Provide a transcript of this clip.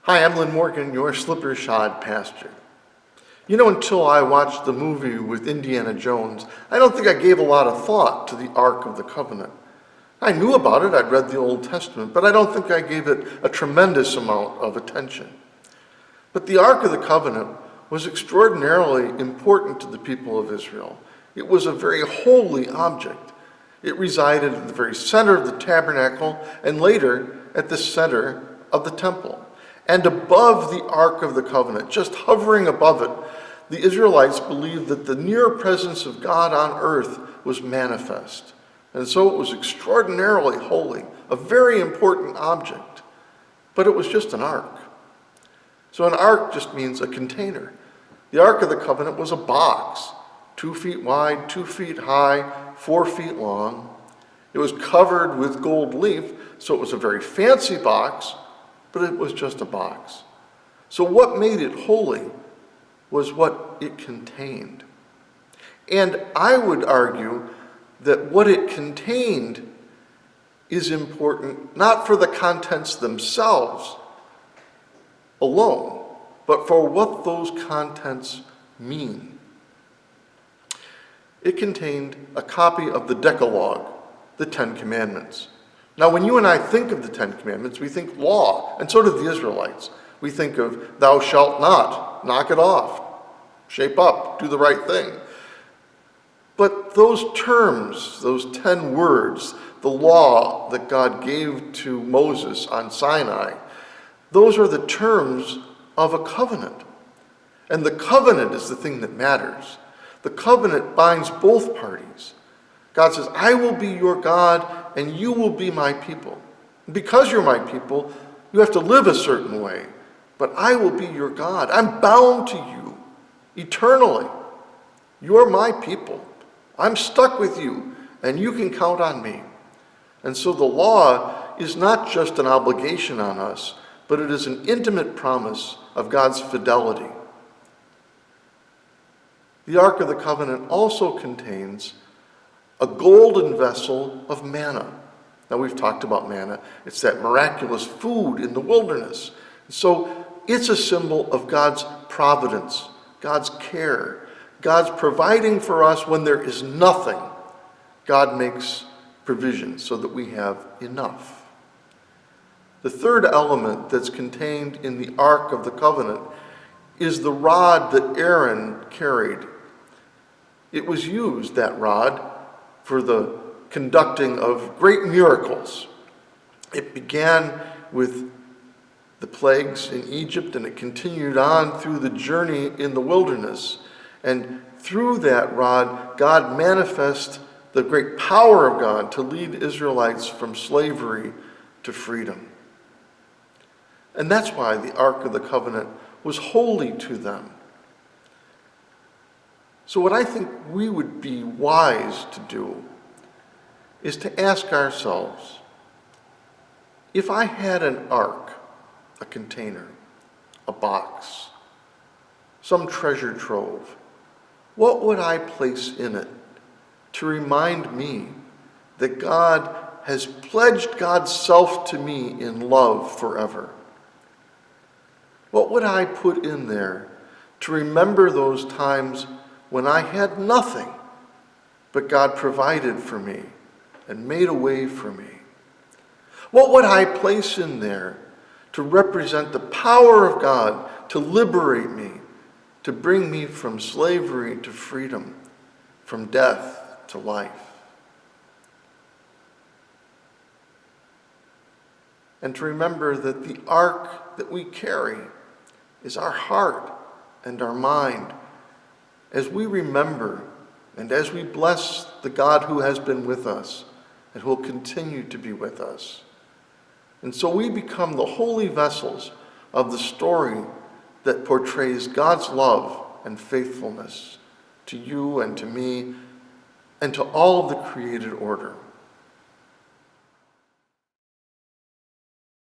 Hi, I'm Lynn Morgan, your slipper-shod pastor. You know, until I watched the movie with Indiana Jones, I don't think I gave a lot of thought to the Ark of the Covenant. I knew about it, I'd read the Old Testament, but I don't think I gave it a tremendous amount of attention. But the Ark of the Covenant was extraordinarily important to the people of Israel. It was a very holy object. It resided at the very center of the tabernacle and later at the center of the temple. And above the Ark of the Covenant, just hovering above it, the Israelites believed that the near presence of God on earth was manifest. And so it was extraordinarily holy, a very important object. But it was just an ark. So an ark just means a container. The Ark of the Covenant was a box, 2 feet wide, 2 feet high, 4 feet long. It was covered with gold leaf, so it was a very fancy box, but it was just a box. So what made it holy was what it contained. And I would argue that what it contained is important not for the contents themselves alone, but for what those contents mean. It contained a copy of the Decalogue, the Ten Commandments. Now, when you and I think of the Ten Commandments, we think law, and so did the Israelites. We think of thou shalt not, knock it off, shape up, do the right thing. But those terms, those 10 words, the law that God gave to Moses on Sinai, those are the terms of a covenant. And the covenant is the thing that matters. The covenant binds both parties. God says, I will be your God and you will be my people. And because you're my people, you have to live a certain way. But I will be your God. I'm bound to you eternally. You're my people. I'm stuck with you and you can count on me. And so the law is not just an obligation on us, but it is an intimate promise of God's fidelity. The Ark of the Covenant also contains a golden vessel of manna. Now, we've talked about manna. It's that miraculous food in the wilderness. So it's a symbol of God's providence, God's care, God's providing for us when there is nothing. God makes provision so that we have enough. The third element that's contained in the Ark of the Covenant is the rod that Aaron carried. It was used, that rod, for the conducting of great miracles. It began with the plagues in Egypt and it continued on through the journey in the wilderness. And through that rod, God manifests the great power of God to lead Israelites from slavery to freedom. And that's why the Ark of the Covenant was holy to them. So what I think we would be wise to do is to ask ourselves, if I had an ark, a container, a box, some treasure trove, what would I place in it to remind me that God has pledged God's self to me in love forever? What would I put in there to remember those times when I had nothing, but God provided for me and made a way for me? What would I place in there to represent the power of God to liberate me, to bring me from slavery to freedom, from death to life? And to remember that the ark that we carry is our heart and our mind, as we remember and as we bless the God who has been with us and who will continue to be with us. And so we become the holy vessels of the story that portrays God's love and faithfulness to you and to me and to all of the created order.